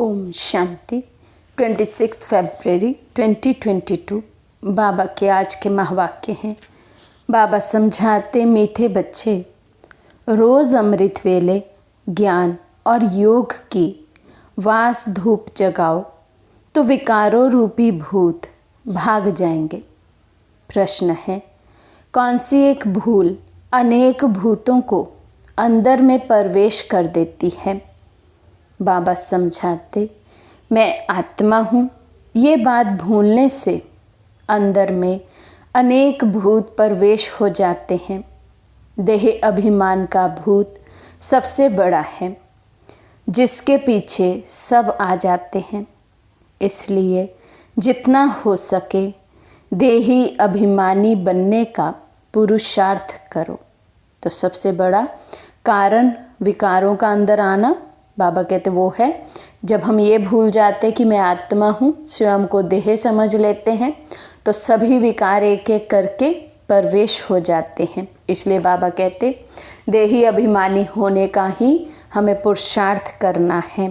ओम शांति। 26 फरवरी 2022 बाबा के आज के महावाक्य हैं। बाबा समझाते, मीठे बच्चे, रोज़ अमृत वेले ज्ञान और योग की वास धूप जगाओ तो विकारों रूपी भूत भाग जाएंगे। प्रश्न है, कौन सी एक भूल अनेक भूतों को अंदर में प्रवेश कर देती है? बाबा समझाते, मैं आत्मा हूँ, ये बात भूलने से अंदर में अनेक भूत प्रवेश हो जाते हैं। देह अभिमान का भूत सबसे बड़ा है, जिसके पीछे सब आ जाते हैं। इसलिए जितना हो सके देही अभिमानी बनने का पुरुषार्थ करो। तो सबसे बड़ा कारण विकारों का अंदर आना, बाबा कहते वो है जब हम ये भूल जाते कि मैं आत्मा हूँ, स्वयं को देह समझ लेते हैं, तो सभी विकार एक एक करके प्रवेश हो जाते हैं। इसलिए बाबा कहते देही अभिमानी होने का ही हमें पुरुषार्थ करना है।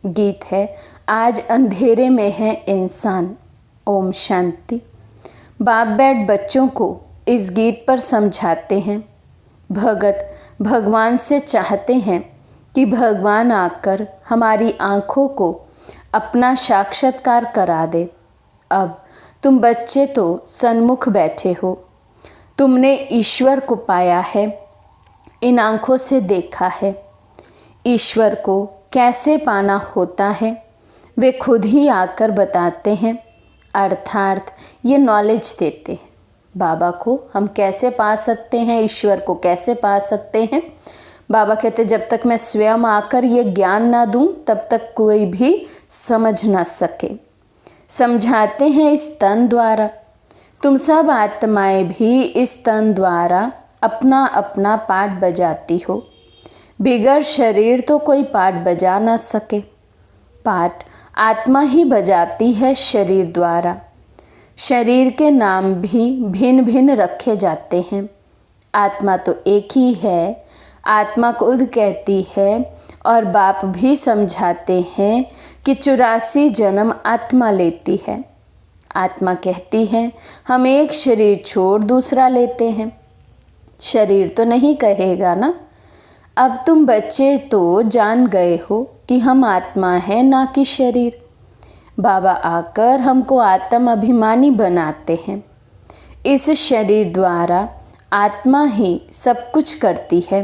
गीत है, आज अंधेरे में है इंसान। ओम शांति। बाप बैठ बच्चों को इस गीत पर समझाते हैं। भगत भगवान से चाहते हैं कि भगवान आकर हमारी आँखों को अपना साक्षात्कार करा दे। अब तुम बच्चे तो सन्मुख बैठे हो, तुमने ईश्वर को पाया है, इन आँखों से देखा है। ईश्वर को कैसे पाना होता है वे खुद ही आकर बताते हैं, अर्थात ये नॉलेज देते हैं। बाबा को हम कैसे पा सकते हैं, ईश्वर को कैसे पा सकते हैं? बाबा कहते जब तक मैं स्वयं आकर ये ज्ञान ना दूं तब तक कोई भी समझ ना सके। समझाते हैं इस तन द्वारा, तुम सब आत्माएं भी इस तन द्वारा अपना अपना पाठ बजाती हो। बिगड़ शरीर तो कोई पाठ बजा ना सके, पाठ आत्मा ही बजाती है शरीर द्वारा। शरीर के नाम भी भिन्न भिन्न रखे जाते हैं, आत्मा तो एक ही है। आत्मा खुद कहती है और बाप भी समझाते हैं कि 84 जन्म आत्मा लेती है। आत्मा कहती है हम एक शरीर छोड़ दूसरा लेते हैं। शरीर तो नहीं कहेगा ना। अब तुम बच्चे तो जान गए हो कि हम आत्मा हैं ना कि शरीर। बाबा आकर हमको आत्म अभिमानी बनाते हैं। इस शरीर द्वारा आत्मा ही सब कुछ करती है।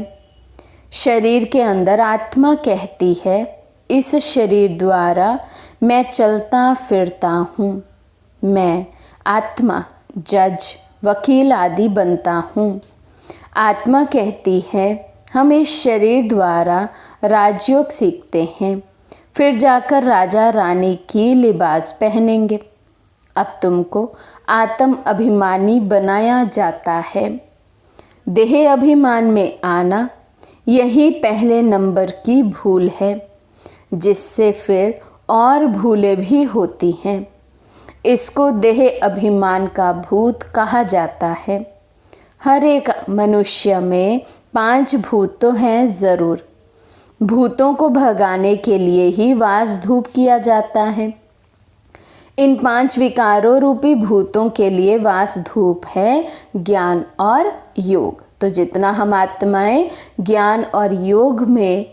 शरीर के अंदर आत्मा कहती है इस शरीर द्वारा मैं चलता फिरता हूँ। मैं आत्मा जज वकील आदि बनता हूँ। आत्मा कहती है हम इस शरीर द्वारा राजयोग सीखते हैं, फिर जाकर राजा रानी की लिबास पहनेंगे। अब तुमको आत्म अभिमानी बनाया जाता है। देह अभिमान में आना यही पहले नंबर की भूल है, जिससे फिर और भूलें भी होती हैं। इसको देह अभिमान का भूत कहा जाता है। हर एक मनुष्य में 5 भूत तो हैं ज़रूर। भूतों को भगाने के लिए ही वास धूप किया जाता है। इन 5 विकारों रूपी भूतों के लिए वास धूप है ज्ञान और योग। तो जितना हम आत्माएं ज्ञान और योग में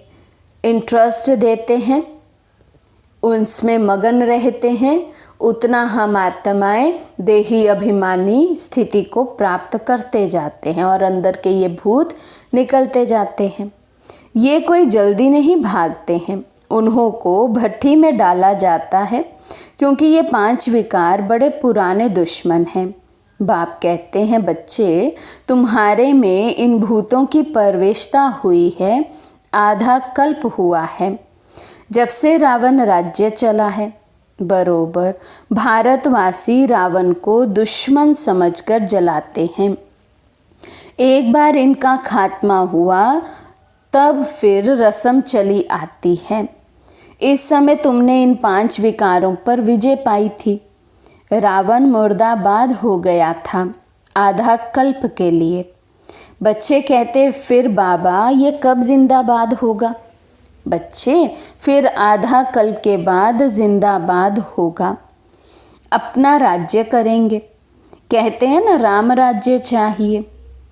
इंटरेस्ट देते हैं, उसमें मगन रहते हैं, उतना हम आत्माएं देही अभिमानी स्थिति को प्राप्त करते जाते हैं और अंदर के ये भूत निकलते जाते हैं। ये कोई जल्दी नहीं भागते हैं, उन्हों को भट्टी में डाला जाता है, क्योंकि ये 5 विकार बड़े पुराने दुश्मन हैं। बाप कहते हैं बच्चे, तुम्हारे में इन भूतों की प्रवेशता हुई है, आधा कल्प हुआ है, जब से रावण राज्य चला है। बरोबर भारतवासी रावण को दुश्मन समझकर जलाते हैं। एक बार इनका खात्मा हुआ तब फिर रस्म चली आती है। इस समय तुमने इन 5 विकारों पर विजय पाई थी। रावण मुर्दाबाद हो गया था आधा कल्प के लिए। बच्चे कहते फिर बाबा ये कब जिंदाबाद होगा? बच्चे, फिर आधा कल्प के बाद जिंदाबाद होगा, अपना राज्य करेंगे। कहते हैं ना राम राज्य चाहिए,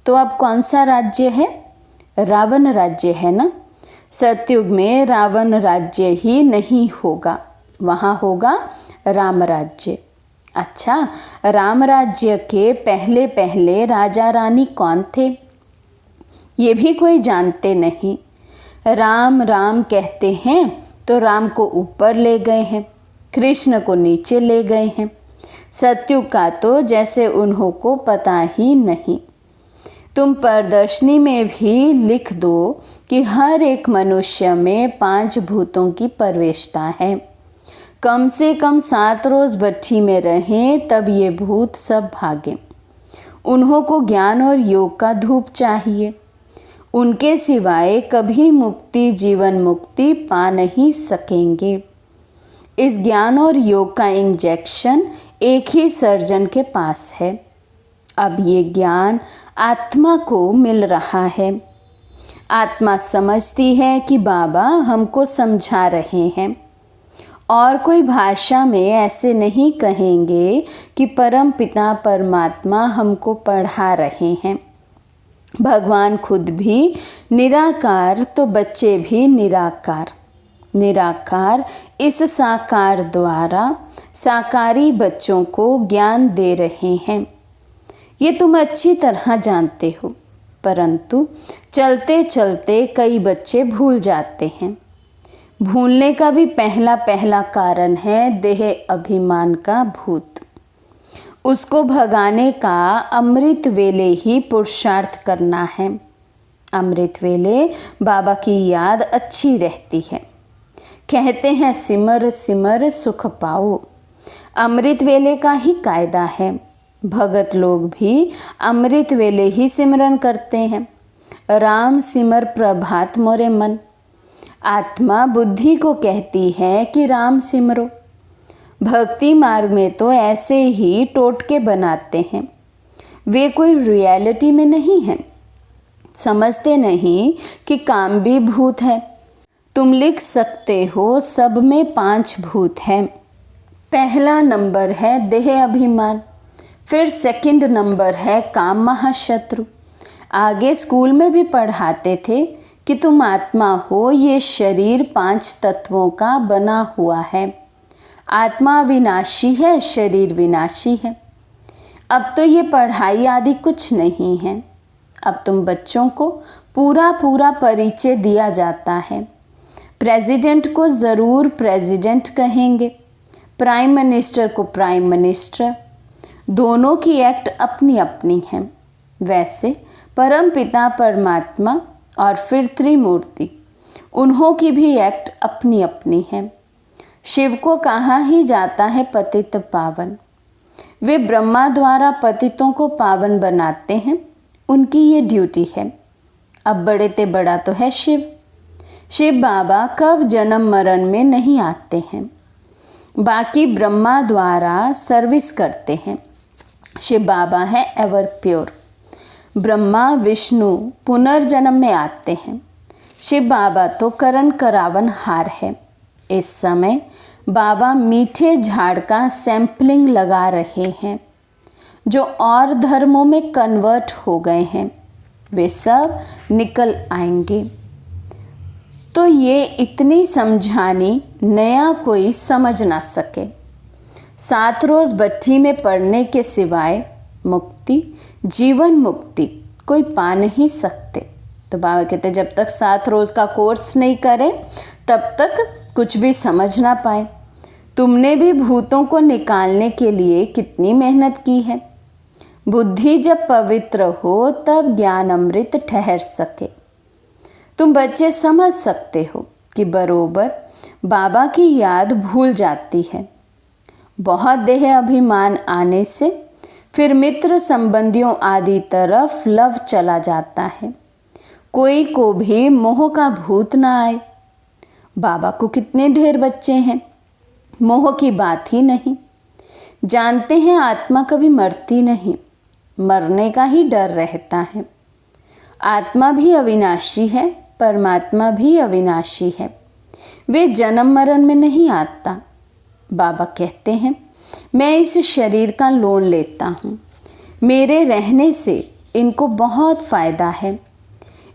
तो अब कौन सा राज्य है? रावण राज्य है ना। सतयुग में रावण राज्य ही नहीं होगा, वहाँ होगा राम राज्य। अच्छा, राम राज्य के पहले पहले राजा रानी कौन थे? ये भी कोई जानते नहीं। राम राम कहते हैं तो राम को ऊपर ले गए हैं, कृष्ण को नीचे ले गए हैं। सतयुग का तो जैसे उन्हों को पता ही नहीं। तुम प्रदर्शनी में भी लिख दो कि हर एक मनुष्य में 5 भूतों की प्रवेशता है। कम से कम 7 रोज भट्ठी में रहें तब ये भूत सब भागे। उन्हों को ज्ञान और योग का धूप चाहिए, उनके सिवाय कभी मुक्ति जीवन मुक्ति पा नहीं सकेंगे। इस ज्ञान और योग का इंजेक्शन एक ही सर्जन के पास है। अब ये ज्ञान आत्मा को मिल रहा है। आत्मा समझती है कि बाबा हमको समझा रहे हैं, और कोई भाषा में ऐसे नहीं कहेंगे कि परम पिता परमात्मा हमको पढ़ा रहे हैं। भगवान खुद भी निराकार तो बच्चे भी निराकार। निराकार इस साकार द्वारा साकारी बच्चों को ज्ञान दे रहे हैं। ये तुम अच्छी तरह जानते हो, परंतु चलते चलते कई बच्चे भूल जाते हैं। भूलने का भी पहला कारण है देह अभिमान का भूत। उसको भगाने का अमृत वेले ही पुरुषार्थ करना है। अमृत वेले बाबा की याद अच्छी रहती है। कहते हैं सिमर सिमर सुख पाओ, अमृत वेले का ही कायदा है। भगत लोग भी अमृत वेले ही सिमरन करते हैं। राम सिमर प्रभात मोरे मन। आत्मा बुद्धि को कहती है कि राम सिमरो। भक्ति मार्ग में तो ऐसे ही टोटके बनाते हैं, वे कोई रियलिटी में नहीं हैं। समझते नहीं कि काम भी भूत है। तुम लिख सकते हो सब में 5 भूत हैं। पहला नंबर है देह अभिमान, फिर सेकंड नंबर है काम महाशत्रु। आगे स्कूल में भी पढ़ाते थे कि तुम आत्मा हो, ये शरीर 5 तत्वों का बना हुआ है। आत्मा विनाशी है, शरीर विनाशी है। अब तो ये पढ़ाई आदि कुछ नहीं है। अब तुम बच्चों को पूरा परिचय दिया जाता है। प्रेसिडेंट को ज़रूर प्रेसिडेंट कहेंगे, प्राइम मिनिस्टर को प्राइम मिनिस्टर। दोनों की एक्ट अपनी अपनी है। वैसे परम पिता परमात्मा और फिर त्रिमूर्ति, उन्हों की भी एक्ट अपनी अपनी है। शिव को कहा ही जाता है पतित पावन। वे ब्रह्मा द्वारा पतितों को पावन बनाते हैं, उनकी ये ड्यूटी है। अब बड़े ते बड़ा तो है शिव। शिव बाबा कब जन्म मरण में नहीं आते हैं, बाकी ब्रह्मा द्वारा सर्विस करते हैं। शिव बाबा है एवर प्योर। ब्रह्मा विष्णु पुनर्जन्म में आते हैं। शिव बाबा तो करण करावन हार है। इस समय बाबा मीठे झाड़ का सैंपलिंग लगा रहे हैं। जो और धर्मों में कन्वर्ट हो गए हैं वे सब निकल आएंगे। तो ये इतनी समझानी नया कोई समझ ना सके। 7 रोज भट्ठी में पड़ने के सिवाय मुक्ति जीवन मुक्ति कोई पा नहीं सकते। तो बाबा कहते जब तक 7 रोज का कोर्स नहीं करें तब तक कुछ भी समझ ना पाए। तुमने भी भूतों को निकालने के लिए कितनी मेहनत की है। बुद्धि जब पवित्र हो तब ज्ञान अमृत ठहर सके। तुम बच्चे समझ सकते हो कि बरोबर बाबा की याद भूल जाती है। बहुत देह अभिमान आने से फिर मित्र संबंधियों आदि तरफ लव चला जाता है। कोई को भी मोह का भूत ना आए। बाबा को कितने ढेर बच्चे हैं, मोह की बात ही नहीं। जानते हैं आत्मा कभी मरती नहीं, मरने का ही डर रहता है। आत्मा भी अविनाशी है, परमात्मा भी अविनाशी है। वे जन्म मरण में नहीं आता। बाबा कहते हैं, मैं इस शरीर का लोन लेता हूँ। मेरे रहने से इनको बहुत फ़ायदा है।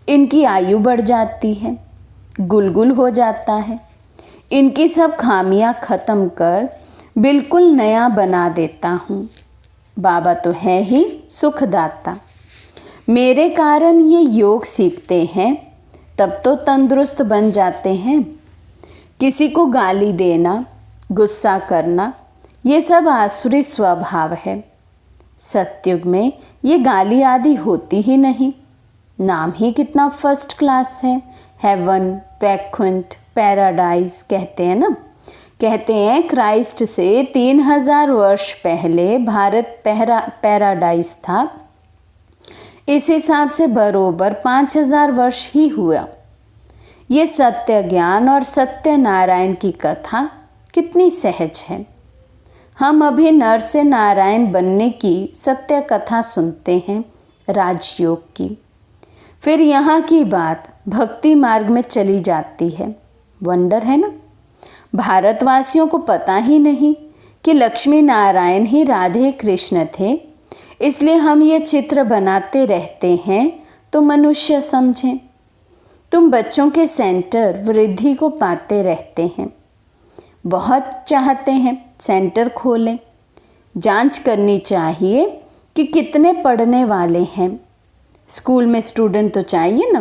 इनकी आयु बढ़ जाती है, गुलगुल हो जाता है। इनकी सब खामियां ख़त्म कर बिल्कुल नया बना देता हूँ। बाबा तो है ही सुखदाता। मेरे कारण ये योग सीखते हैं, तब तो तंदुरुस्त बन जाते हैं। किसी को गाली देना, गुस्सा करना, ये सब आसुरी स्वभाव है। सतयुग में ये गाली आदि होती ही नहीं। नाम ही कितना फर्स्ट क्लास है। हेवन, वैकुंठ, पैराडाइज कहते हैं ना। कहते हैं क्राइस्ट से 3000 वर्ष पहले भारत पैराडाइज था। इस हिसाब से बरोबर 5000 वर्ष ही हुआ। ये सत्य ज्ञान और सत्य नारायण की कथा कितनी सहज है। हम अभी नर से नारायण बनने की सत्य कथा सुनते हैं, राजयोग की। फिर यहाँ की बात भक्ति मार्ग में चली जाती है। वंडर है ना। भारतवासियों को पता ही नहीं कि लक्ष्मी नारायण ही राधे कृष्ण थे। इसलिए हम ये चित्र बनाते रहते हैं तो मनुष्य समझें। तुम बच्चों के सेंटर वृद्धि को पाते रहते हैं, बहुत चाहते हैं सेंटर खोलें। जांच करनी चाहिए कि कितने पढ़ने वाले हैं। स्कूल में स्टूडेंट तो चाहिए ना।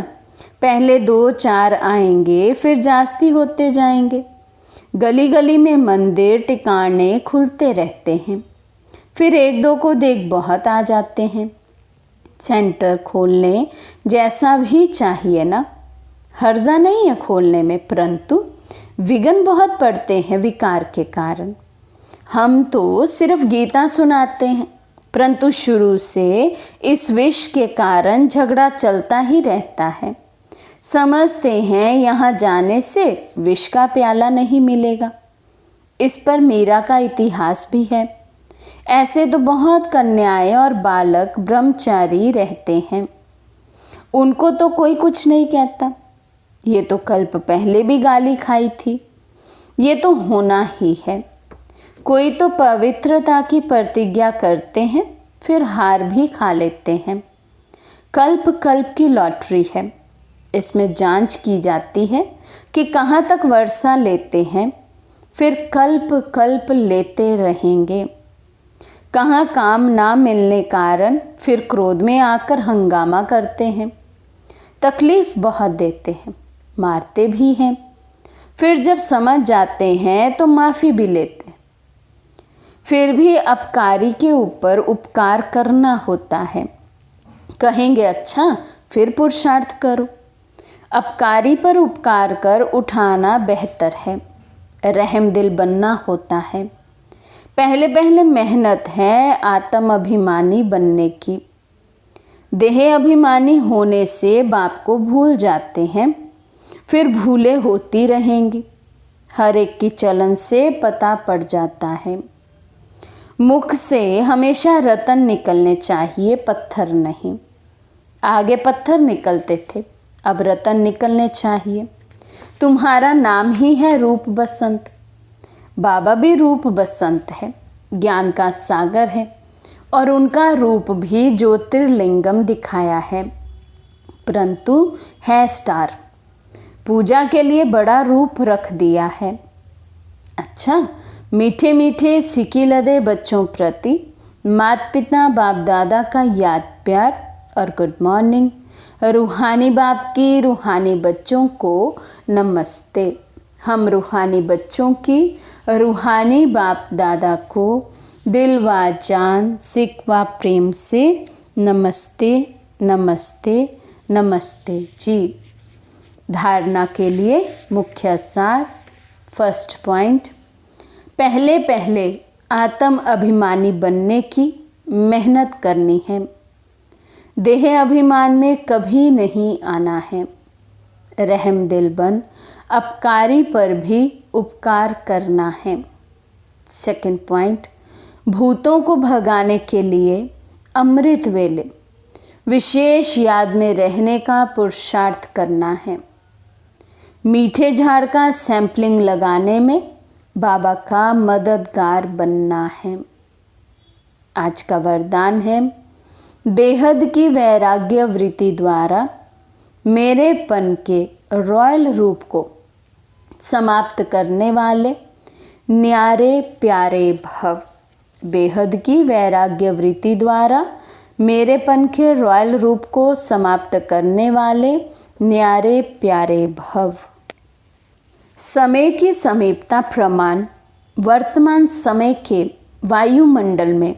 पहले 2-4 आएंगे, फिर जास्ती होते जाएंगे। गली गली में मंदिर टिकाणे खुलते रहते हैं, फिर 1-2 को देख बहुत आ जाते हैं। सेंटर खोलने जैसा भी चाहिए ना, हर्जा नहीं है खोलने में, परंतु विघ्न बहुत पड़ते हैं विकार के कारण। हम तो सिर्फ गीता सुनाते हैं, परंतु शुरू से इस विष के कारण झगड़ा चलता ही रहता है। समझते हैं यहाँ जाने से विष का प्याला नहीं मिलेगा। इस पर मीरा का इतिहास भी है। ऐसे तो बहुत कन्याएं और बालक ब्रह्मचारी रहते हैं, उनको तो कोई कुछ नहीं कहता। ये तो कल्प पहले भी गाली खाई थी। ये तो होना ही है। कोई तो पवित्रता की प्रतिज्ञा करते हैं, फिर हार भी खा लेते हैं। कल्प कल्प की लॉटरी है। इसमें जांच की जाती है कि कहाँ तक वर्षा लेते हैं, फिर कल्प कल्प लेते रहेंगे। कहाँ काम ना मिलने कारण फिर क्रोध में आकर हंगामा करते हैं। तकलीफ बहुत देते हैं, मारते भी हैं। फिर जब समझ जाते हैं तो माफ़ी भी लेते हैं। फिर भी अपकारी के ऊपर उपकार करना होता है। कहेंगे अच्छा, फिर पुरुषार्थ करो। अपकारी पर उपकार कर उठाना बेहतर है। रहम दिल बनना होता है। पहले पहले मेहनत है आत्म अभिमानी बनने की। देह अभिमानी होने से बाप को भूल जाते हैं, फिर भूले होती रहेंगी। हर एक की चलन से पता पड़ जाता है। मुख से हमेशा रतन निकलने चाहिए, पत्थर नहीं। आगे पत्थर निकलते थे, अब रतन निकलने चाहिए। तुम्हारा नाम ही है रूप बसंत। बाबा भी रूप बसंत है, ज्ञान का सागर है, और उनका रूप भी ज्योतिर्लिंगम दिखाया है, परंतु है स्टार। पूजा के लिए बड़ा रूप रख दिया है। अच्छा, मीठे मीठे सिकी लदे बच्चों प्रति माता पिता बाप दादा का याद प्यार और गुड मॉर्निंग। रूहानी बाप की रूहानी बच्चों को नमस्ते। हम रूहानी बच्चों की रूहानी बाप दादा को दिल व जान सिक व प्रेम से नमस्ते नमस्ते नमस्ते जी। धारणा के लिए मुख्य सार। फर्स्ट पॉइंट, पहले पहले आत्म अभिमानी बनने की मेहनत करनी है। देह अभिमान में कभी नहीं आना है। रहम दिल बन अपकारी पर भी उपकार करना है। सेकंड पॉइंट, भूतों को भगाने के लिए अमृत वेले विशेष याद में रहने का पुरुषार्थ करना है। मीठे झाड़ का सैंपलिंग लगाने में बाबा का मददगार बनना है। आज का वरदान है, बेहद की वैराग्य वृत्ति द्वारा मेरेपन के रॉयल रूप को समाप्त करने वाले न्यारे प्यारे भव। बेहद की वैराग्य वृत्ति द्वारा मेरेपन के रॉयल रूप को समाप्त करने वाले न्यारे प्यारे भव। समय की समीपता प्रमाण वर्तमान समय के वायुमंडल में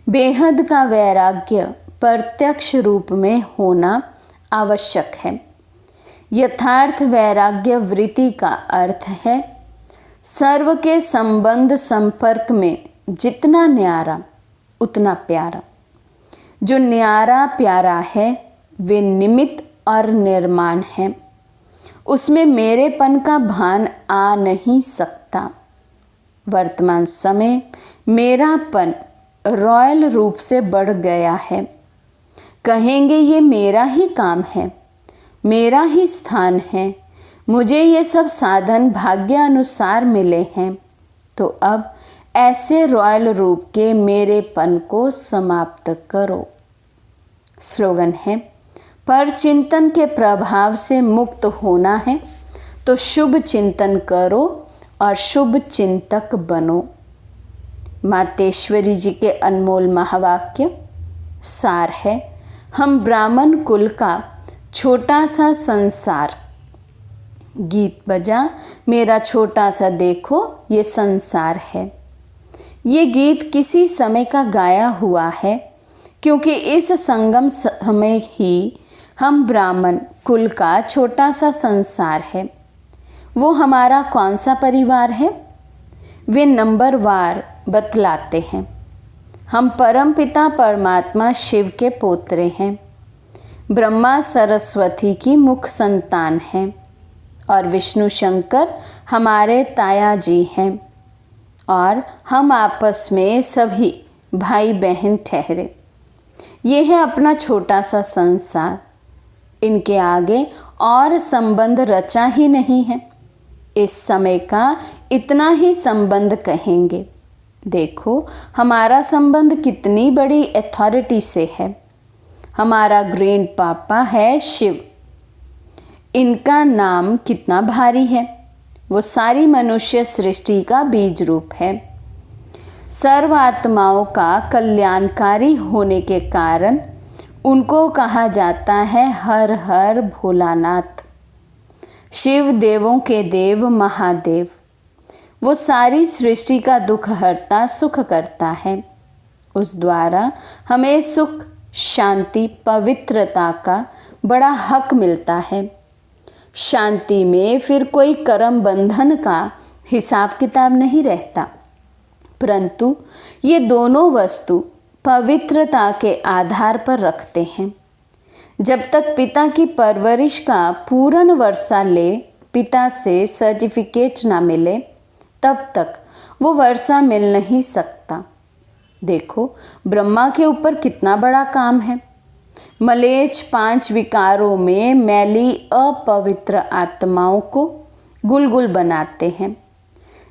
बेहद का वैराग्य प्रत्यक्ष रूप में होना आवश्यक है। यथार्थ वैराग्य वृत्ति का अर्थ है सर्व के संबंध संपर्क में जितना न्यारा उतना प्यारा। जो न्यारा प्यारा है वे निमित्त और निर्माण है, उसमें मेरेपन का भान आ नहीं सकता। वर्तमान समय मेरापन रॉयल रूप से बढ़ गया है। कहेंगे ये मेरा ही काम है, मेरा ही स्थान है, मुझे ये सब साधन भाग्य अनुसार मिले हैं। तो अब ऐसे रॉयल रूप के मेरेपन को समाप्त करो। स्लोगन है, पर चिंतन के प्रभाव से मुक्त होना है तो शुभ चिंतन करो और शुभ चिंतक बनो। मातेश्वरी जी के अनमोल महावाक्य सार है, हम ब्राह्मण कुल का छोटा सा संसार। गीत बजा मेरा छोटा सा देखो ये संसार है। ये गीत किसी समय का गाया हुआ है, क्योंकि इस संगम समय ही हम ब्राह्मण कुल का छोटा सा संसार है। वो हमारा कौन सा परिवार है, वे नंबरवार बतलाते हैं। हम परमपिता परमात्मा शिव के पोत्रे हैं, ब्रह्मा सरस्वती की मुख संतान हैं और विष्णु शंकर हमारे ताया जी हैं और हम आपस में सभी भाई बहन ठहरे। ये है अपना छोटा सा संसार। इनके आगे और संबंध रचा ही नहीं है। इस समय का इतना ही संबंध कहेंगे। देखो हमारा संबंध कितनी बड़ी अथॉरिटी से है। हमारा ग्रैंड पापा है शिव। इनका नाम कितना भारी है। वो सारी मनुष्य सृष्टि का बीज रूप है। सर्व आत्माओं का कल्याणकारी होने के कारण उनको कहा जाता है हर हर भोलानाथ। शिव देवों के देव महादेव। वो सारी सृष्टि का दुख हरता सुख करता है। उस द्वारा हमें सुख शांति पवित्रता का बड़ा हक मिलता है। शांति में फिर कोई कर्म बंधन का हिसाब किताब नहीं रहता, परंतु ये दोनों वस्तु पवित्रता के आधार पर रखते हैं। जब तक पिता की परवरिश का पूर्ण वर्षा ले पिता से सर्टिफिकेट ना मिले, तब तक वो वर्षा मिल नहीं सकता। देखो ब्रह्मा के ऊपर कितना बड़ा काम है। मलेच्छ 5 विकारों में मैली अपवित्र आत्माओं को गुलगुल बनाते हैं।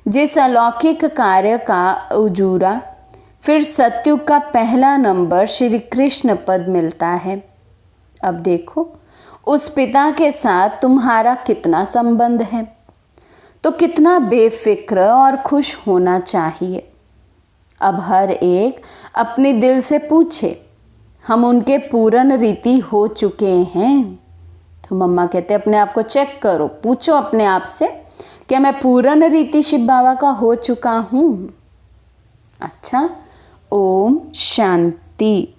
जिस अलौकिक कार्य का उजूरा फिर सत्युग का पहला नंबर श्री कृष्ण पद मिलता है। अब देखो उस पिता के साथ तुम्हारा कितना संबंध है, तो कितना बेफिक्र और खुश होना चाहिए। अब हर एक अपने दिल से पूछे, हम उनके पूर्ण रीति हो चुके हैं? तो मम्मा कहते अपने आप को चेक करो, पूछो अपने आप से, क्या मैं पूर्ण रीति शिव बाबा का हो चुका हूँ? अच्छा, ओम शांति।